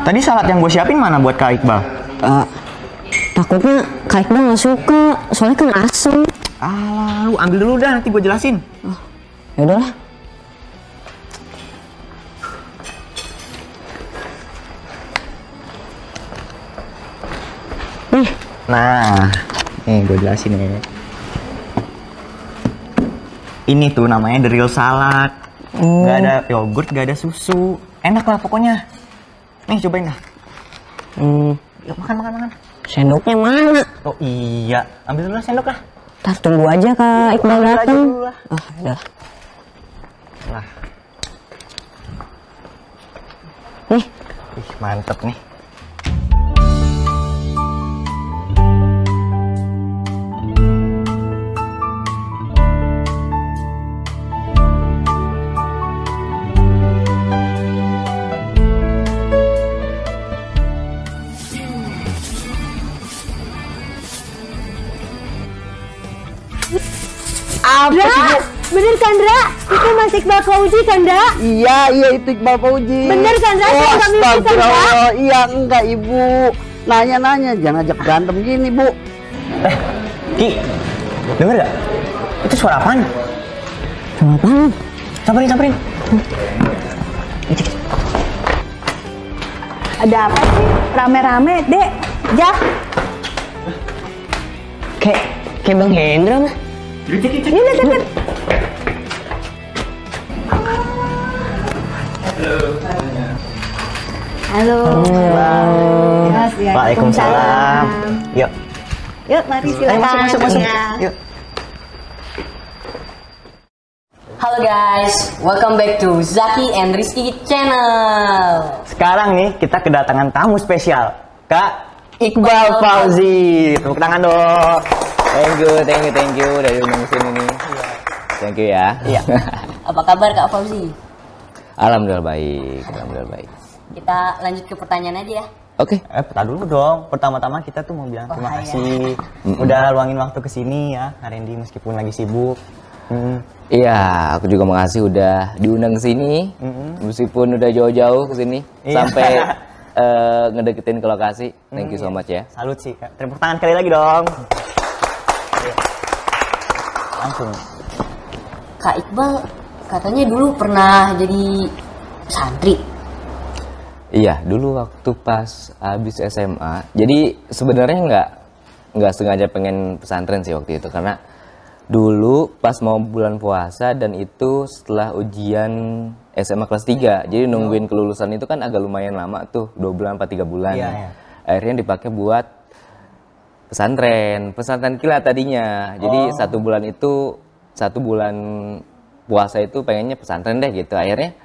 Tadi salad yang gue siapin mana buat Kak Iqbal? Takutnya Kak Iqbal nggak suka, soalnya kan asem. Alah, lu ambil dulu dah, nanti gue jelasin. Oh, ya udahlah. Nah, nih gue jelasin ya. Ini tuh namanya the real salad. Gak ada yogurt, gak ada susu. Enak lah pokoknya. Nih cobain dah. Yuk makan. Sendoknya mana? Oh iya, ambil dulu lah sendok lah. Ntar tunggu aja Kak Iqbal datang. Oh, udah. Lah. Nih. Ih, mantep nih. Apa sih, Bu? Bener kan, Dra? Itu Mas Iqbal Fauzi kan, Dra? Iya, itu Iqbal Fauzi. Bener kan, Dra? Saya nggak mimpi kan, Dra? Iya, enggak, Ibu. Nanya-nanya, jangan ajak berantem gini, Bu. Ki, denger gak? Itu suara apaan? Suara apaan? Samperin. Ada apa sih? Rame-rame, Dek. Jak. Kayak Bang Hendra mah. Ini lihat. Halo. Mas, ya. Waalaikumsalam. Yuk. Yuk, mari silakan. Ayo masuk. Ya. Yuk. Halo guys, welcome back to Zaki and Rizky channel. Sekarang nih kita kedatangan tamu spesial, Kak Iqbal Fauzi. Tepuk tangan dong. Thank you udah diundang sini nih. Thank you ya. Iya. Apa kabar Kak Fauzi? Alhamdulillah baik. Kita lanjut ke pertanyaan aja ya. Oke. Bentar dulu dong. Pertama-tama kita tuh mau bilang terima kasih udah luangin waktu kesini ya, Kak Randy meskipun lagi sibuk. Iya, aku juga makasih udah diundang ke sini. Meskipun udah jauh-jauh ke sini sampai ngedeketin ke lokasi. Thank you so much ya. Salut sih, Kak. Tepuk tangan sekali lagi dong. Langsung. Kak Iqbal katanya dulu pernah jadi santri. Iya, dulu waktu pas habis SMA. Jadi sebenarnya nggak sengaja pengen pesantren sih waktu itu, karena dulu pas mau bulan puasa dan itu setelah ujian SMA kelas 3. Jadi nungguin kelulusan itu kan agak lumayan lama tuh, 2 bulan 3 bulan. Iya. Akhirnya dipakai buat pesantren kilat tadinya. Jadi 1 bulan itu 1 bulan puasa itu pengennya pesantren deh gitu. Akhirnya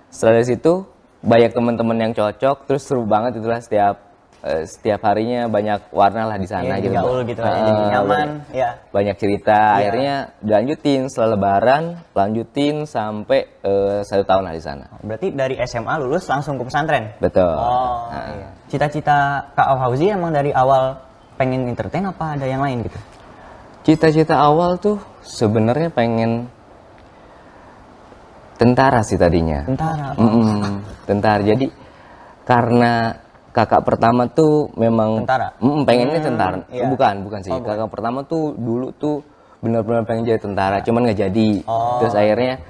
setelah dari situ banyak teman-teman yang cocok, terus seru banget itulah setiap harinya banyak warna lah di sana gitu. Gaul gitu jadi nyaman ya. Banyak cerita, akhirnya dilanjutin setelah lebaran, lanjutin sampai 1 tahun lah di sana. Berarti dari SMA lulus langsung ke pesantren? Betul. Iya. Cita-cita Kak Fauzi emang dari awal pengen entertain apa ada yang lain gitu? Cita-cita awal tuh sebenarnya pengen tentara sih tadinya. Tentara. Tentara. Jadi karena kakak pertama tuh memang tentara. Pengennya tentara. Iya. Bukan sih. Kakak pertama tuh dulu tuh benar-benar pengen jadi tentara, cuman nggak jadi. Terus akhirnya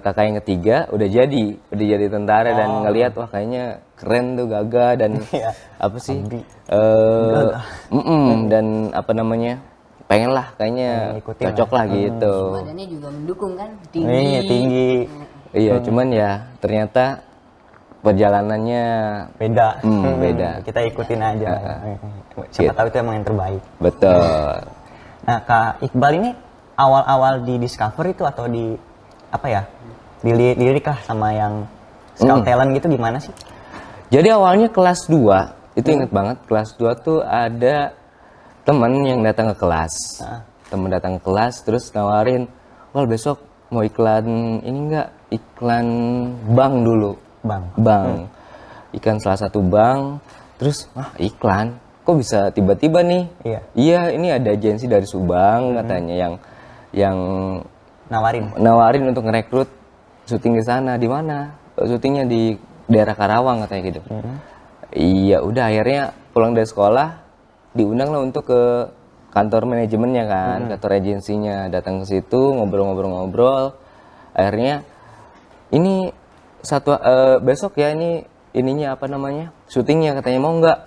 kakak yang ketiga udah jadi tentara dan ngelihat wah kayaknya keren tuh, gagah dan apa sih? Dan apa namanya? Pengen lah kayaknya cocok lah gitu. Badannya juga mendukung kan, tinggi. Iya, cuman ya ternyata perjalanannya beda. Beda. Kita ikutin aja. Siapa tahu itu emang yang terbaik. Betul. Nah, Kak Iqbal ini awal-awal di Discover itu atau di apa ya? Dilirik lah sama yang Scout Talent gitu gimana sih? Jadi awalnya kelas 2, itu inget banget, kelas 2 tuh ada teman yang datang ke kelas. Teman datang ke kelas terus nawarin, "Wal, besok mau iklan ini enggak? Iklan bank dulu." Bank. Iklan salah satu bank. Terus, iklan? Kok bisa tiba-tiba nih? Iya, ini ada agensi dari Subang katanya yang nawarin untuk ngerekrut syuting di sana. Di mana? Syutingnya di daerah Karawang katanya gitu. Iya udah akhirnya pulang dari sekolah diundang lah untuk ke kantor manajemennya kan, kantor agensinya, datang ke situ ngobrol-ngobrol. Akhirnya ini besok ya ininya apa namanya syutingnya katanya mau nggak.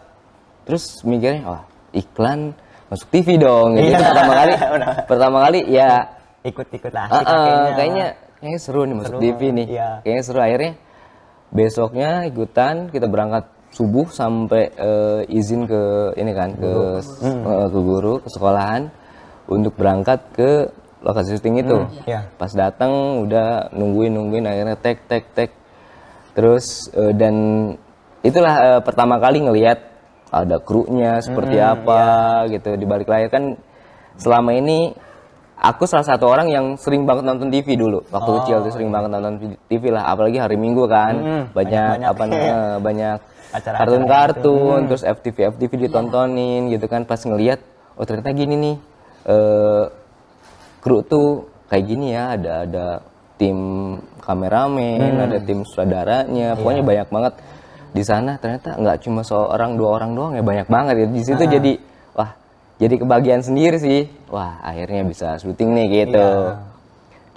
Terus mikirnya wah iklan masuk TV dong. Jadi pertama kali ya ikut-ikut lah kayaknya seru nih masuk TV nih. Kayaknya seru. Akhirnya besoknya ikutan, kita berangkat subuh sampai izin ke ini kan ke guru, ke sekolahan untuk berangkat ke lokasi syuting itu. Pas datang udah nungguin akhirnya tek. Terus dan itulah pertama kali ngelihat ada krunya seperti apa gitu di balik layar kan. Selama ini aku salah satu orang yang sering banget nonton TV dulu. Waktu kecil tuh sering banget nonton TV lah, apalagi hari Minggu kan. Banyak kartun-kartun, terus FTV ditontonin gitu kan. Pas ngelihat, oh ternyata gini nih, kru tuh kayak gini ya, ada tim kameramen, ada tim sutradaranya, pokoknya banyak banget di sana. Ternyata nggak cuma dua orang doang ya, banyak banget ya di situ. Jadi wah, jadi kebahagiaan sendiri sih. Wah, akhirnya bisa syuting nih gitu.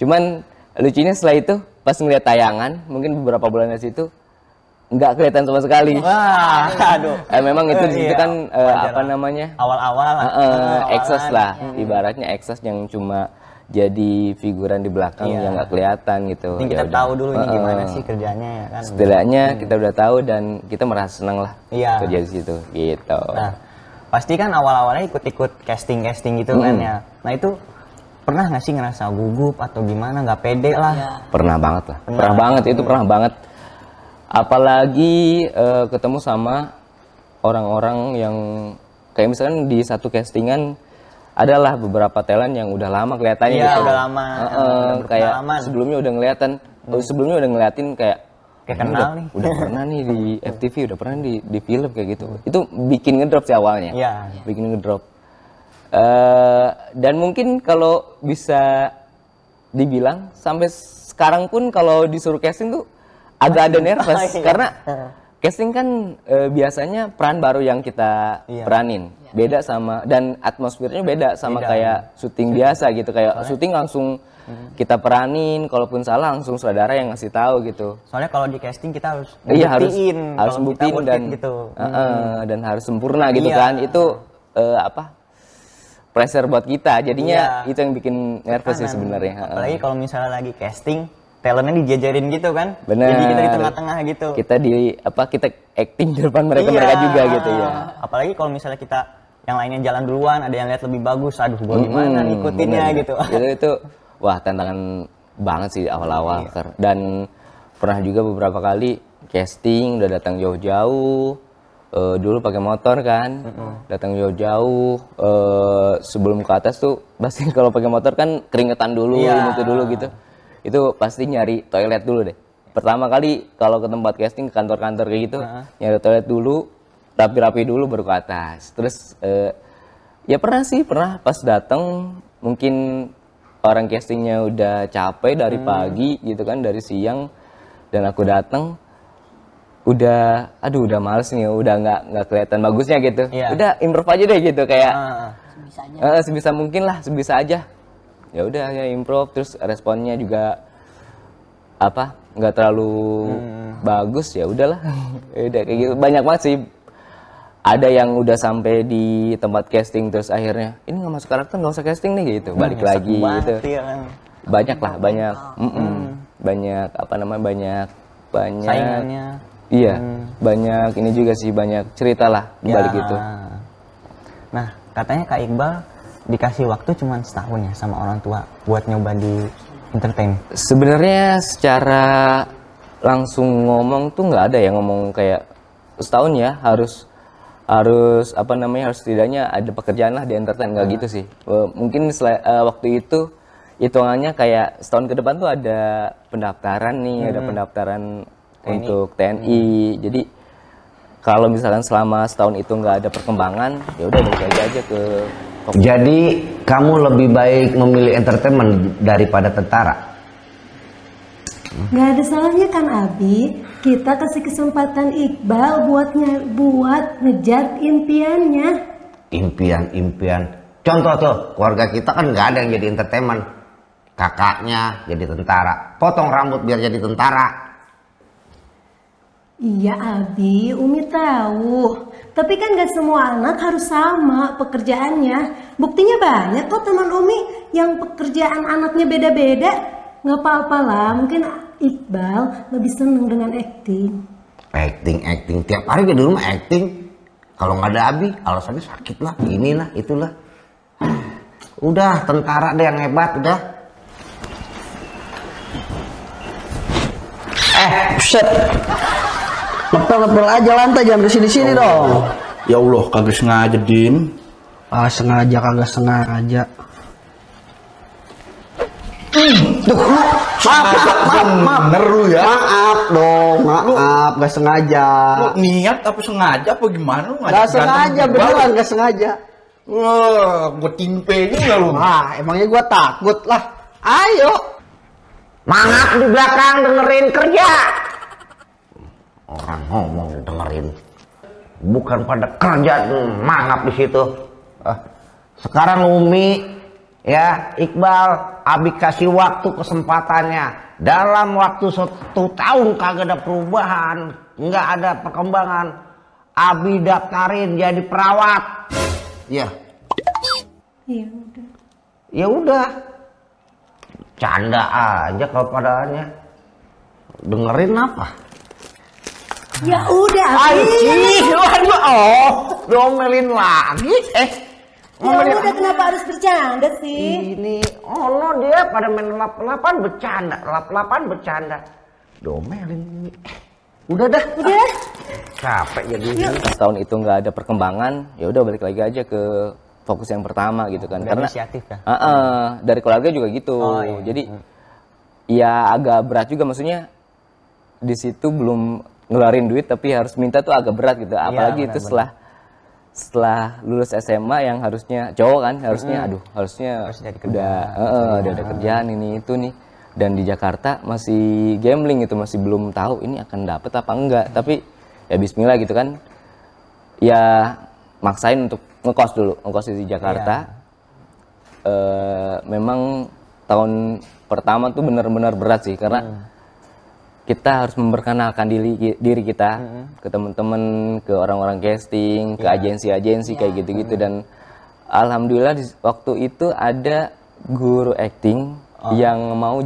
Cuman lucunya setelah itu pas ngeliat tayangan, mungkin beberapa bulan dari situ nggak kelihatan sama sekali. Wah, aduh. Memang itu di situ kan apa namanya? Awal-awal eksos lah, ibaratnya eksos yang cuma jadi figuran di belakang yang nggak kelihatan gitu. Ini kita tahu dulu ini gimana sih kerjanya ya kan. Setidaknya kita udah tahu dan kita merasa senang lah kerja di situ gitu. Nah, pasti kan awal-awalnya ikut-ikut casting gitu kan ya. Nah itu pernah nggak sih ngerasa gugup atau gimana, nggak pede lah? Pernah banget lah, pernah banget itu, pernah banget. Apalagi ketemu sama orang-orang yang kayak misalkan di satu castingan adalah beberapa talent yang udah lama kelihatannya gitu. Udah lama. Kayak sebelumnya udah ngeliatin kayak kenal nih. Udah pernah nih di FTV, udah pernah di film kayak gitu. Itu bikin ngedrop sih awalnya. Bikin ngedrop. Dan mungkin kalau bisa dibilang sampai sekarang pun kalau disuruh casting tuh agak ada nervous karena casting kan biasanya peran baru yang kita peranin. Beda sama, dan atmosfernya beda sama kayak syuting biasa gitu. Kayak syuting langsung kita peranin, kalaupun salah langsung saudara yang ngasih tahu gitu. Soalnya kalau di casting kita harus harus buktiin dan gitu. Dan harus sempurna gitu kan. Itu pressure buat kita. Jadinya itu yang bikin nervous sih sebenarnya. Apalagi kalau misalnya lagi casting, talentnya dijajarin gitu kan. Bener. Jadi kita di tengah-tengah gitu. Kita kita acting di depan mereka juga gitu ya. Apalagi kalau misalnya kita yang lainnya jalan duluan, ada yang lihat lebih bagus, aduh gimana ngikutinnya gitu. Itu wah tantangan banget sih awal-awal. Dan pernah juga beberapa kali casting udah datang jauh-jauh. Dulu pakai motor kan, datang jauh-jauh. Sebelum ke atas tuh pasti kalau pakai motor kan keringetan dulu, itu dulu gitu. Itu pasti nyari toilet dulu deh. Pertama kali kalau ke tempat casting, ke kantor-kantor kayak gitu, nyari toilet dulu, rapi-rapi dulu baru ke atas. Terus ya pernah pas datang mungkin orang castingnya udah capek dari pagi gitu kan, dari siang, dan aku datang udah males nih, udah nggak kelihatan bagusnya gitu. Udah improve aja deh gitu kayak sebisa mungkin lah, sebisa aja. Ya udah ya improve, terus responnya juga nggak terlalu bagus, ya udahlah. Udah kayak gitu. Banyak banget sih, ada yang udah sampai di tempat casting terus akhirnya ini nggak masuk karakter, nggak usah casting nih gitu, balik lagi gitu. Banyak lah, banyak saingannya. Iya, banyak ini juga sih, banyak cerita lah di balik itu. Nah, katanya Kak Iqbal dikasih waktu cuma setahun ya sama orang tua buat nyoba di entertain. Sebenarnya secara langsung ngomong tuh nggak ada ya ngomong kayak setahun ya, harus setidaknya ada pekerjaan lah di entertain, nggak gitu sih. Mungkin waktu itu hitungannya kayak setahun ke depan tuh ada pendaftaran nih, ada pendaftaran TNI. Untuk TNI. Jadi kalau misalkan selama setahun itu nggak ada perkembangan, ya udah balik aja ke. Jadi kamu lebih baik memilih entertainment daripada tentara? Gak ada salahnya kan Abi, kita kasih kesempatan Iqbal buat ngejar impiannya. Impian. Contoh tuh, keluarga kita kan nggak ada yang jadi entertainment. Kakaknya jadi tentara, potong rambut biar jadi tentara. Iya Abi, Umi tahu. Tapi kan gak semua anak harus sama pekerjaannya. Buktinya banyak kok teman Umi yang pekerjaan anaknya beda-beda. Gak apa-apa lah, mungkin Iqbal lebih seneng dengan acting. Acting. Tiap hari di rumah acting. Kalau nggak ada Abi, alasannya sakit lah, inilah, itulah. Udah, tentara deh yang hebat, udah. Buset. Ngepel aja lantai, jangan kesini-sini dong. Ya Allah, kagak sengaja, Din. Sengaja kagak sengaja. Maaf, bener lu ya. Maaf dong, maaf, gak sengaja. Lu niat apa sengaja apa gimana lu Gak sengaja, beneran gak sengaja. Wah, gue timpe juga lu. Emangnya gua takut lah. Ayo. Mangap di belakang dengerin kerja. Orang ngomong dengerin. Bukan pada kerja, mangap di situ. Sekarang Umi, ya Iqbal, Abi kasih waktu kesempatannya. Dalam waktu 1 tahun kagak ada perubahan, nggak ada perkembangan. Abi daftarin jadi perawat. Ya. Iya udah. Ya udah. Canda aja kalau padahalnya. Dengerin apa? Ya udah Abi. Domelin lagi. Ya udah, kenapa harus bercanda sih? Ini, dia pada main lap-lapan bercanda. Domelin ini. Udah dah. Udah. Capek jadi. Pas tahun itu nggak ada perkembangan, ya udah balik lagi aja ke fokus yang pertama gitu kan. Karena inisiatif ya. dari keluarga juga gitu. Iya. Jadi ya agak berat juga, maksudnya di situ belum ngeluarin duit tapi harus minta tuh agak berat gitu. Apalagi itu setelah lulus SMA yang harusnya cowok kan, harusnya harusnya Harus jadi udah ada kerjaan ini itu nih. Dan di Jakarta masih gambling gitu, masih belum tahu ini akan dapet apa enggak. Tapi ya bismillah gitu kan. Ya maksain untuk ngekos di Jakarta. Memang tahun pertama tuh benar-benar berat sih, karena kita harus memperkenalkan diri kita ke teman-teman, ke orang-orang casting, ke agensi-agensi kayak gitu-gitu. Dan alhamdulillah waktu itu ada guru acting yang mau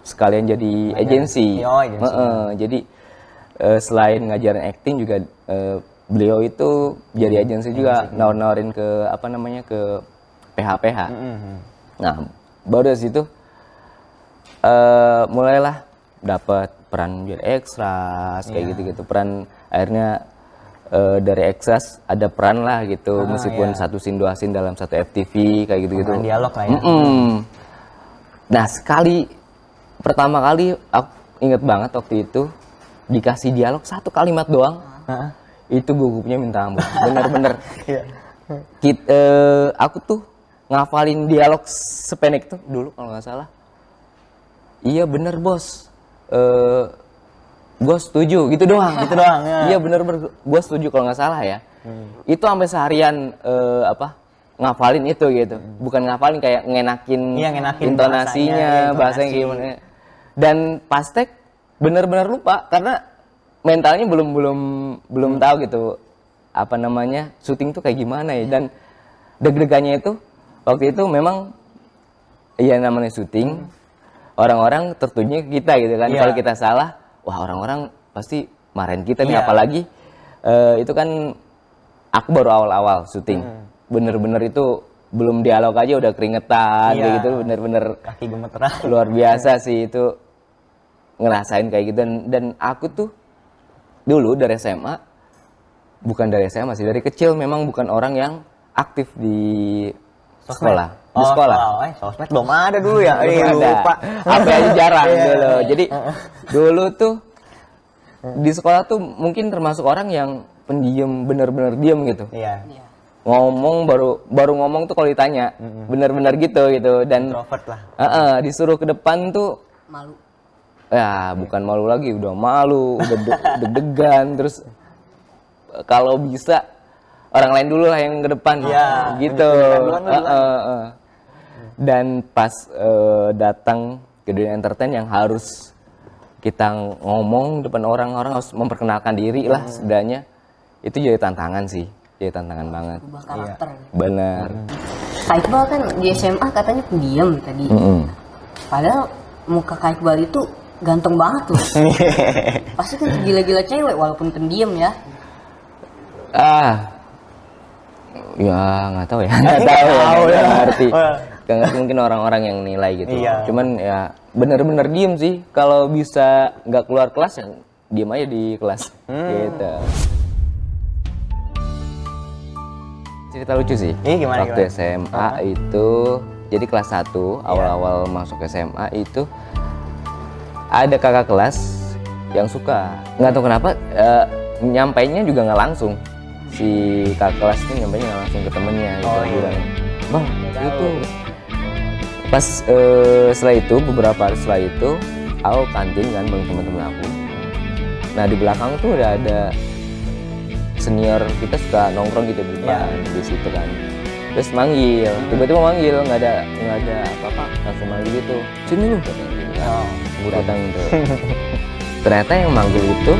sekalian jadi agensi. Jadi selain ngajarin acting juga beliau itu jadi agensi juga, nawarin ke ke PH. Nah, baru dari situ mulailah dapat peran jadi ekstras kayak gitu-gitu. Peran akhirnya dari ekstras ada peran lah gitu, meskipun satu scene 2 scene dalam satu FTV kayak gitu-gitu. Peran dialog lah ya. Nah, pertama kali aku inget banget waktu itu dikasih dialog 1 kalimat doang. Itu gugupnya minta ampun, bener-bener. Aku tuh ngafalin dialog sependek tuh dulu kalau nggak salah. Iya bener bos, gue setuju gitu doang. Ya. Iya bener-bener gue setuju kalau nggak salah ya. Itu sampai seharian ngafalin itu gitu, bukan ngafalin kayak ngenakin intonasinya, bahasanya gimana. Dan pas tek bener-bener lupa karena mentalnya belum tahu gitu syuting tuh kayak gimana ya. Dan deg-degannya itu waktu itu memang ya namanya syuting, orang-orang tertujunya ke kita gitu kan. Kalau kita salah, wah orang-orang pasti marahin kita nih. Apalagi itu kan aku baru awal-awal syuting, bener-bener itu belum dialog aja udah keringetan kayak gitu, bener-bener kaki gemeteran. Luar biasa sih itu ngerasain kayak gitu. Dan aku tuh dulu dari SMA, bukan dari SMA sih, dari kecil memang bukan orang yang aktif di sekolah. Di sekolah. Sosmed belum ada dulu ya. Lupa. Apa aja jarang dulu. Jadi dulu tuh di sekolah tuh mungkin termasuk orang yang pendiam, bener-bener diem gitu. Ngomong baru ngomong tuh kalau ditanya, bener-bener gitu. Dan introvert lah. Disuruh ke depan tuh Ya bukan malu lagi, udah malu, udah deg-degan. Terus kalau bisa orang lain dulu lah yang ke depan, gitu. Dan pas datang ke dunia entertain yang harus kita ngomong depan orang-orang, harus memperkenalkan diri lah setidaknya, itu jadi tantangan sih, jadi tantangan banget. Ubah karakter. Benar. Kak Iqbal kan di SMA katanya pendiam tadi. Padahal muka Kak Iqbal itu ganteng banget loh. Pasti kan gila-gila cewek walaupun pendiam ya. Ya nggak tahu ya, nggak tahu ya, nggak ngerti. Nggak ngerti, mungkin orang-orang yang nilai gitu. Cuman ya bener-bener diem sih. Kalau bisa nggak keluar kelas ya diem aja di kelas. Gitu. Cerita lucu sih. Waktu SMA itu, jadi kelas 1 awal-awal masuk SMA itu ada kakak kelas yang suka. Nggak tahu kenapa nyampainya juga nggak langsung. Si kakak kelas itu nyampainya nggak langsung ke temennya gitu. Bilang, "Bang, itu." Pas setelah itu, beberapa hari setelah itu, aku kantin kan bareng teman-teman aku. Nah di belakang tuh udah ada senior kita, suka nongkrong gitu di depan di situ kan. Terus manggil, tiba-tiba manggil, nggak ada apa-apa, langsung manggil gitu, "Sini lu," katanya gitu kan. Gue datang gitu. Ternyata yang manggil itu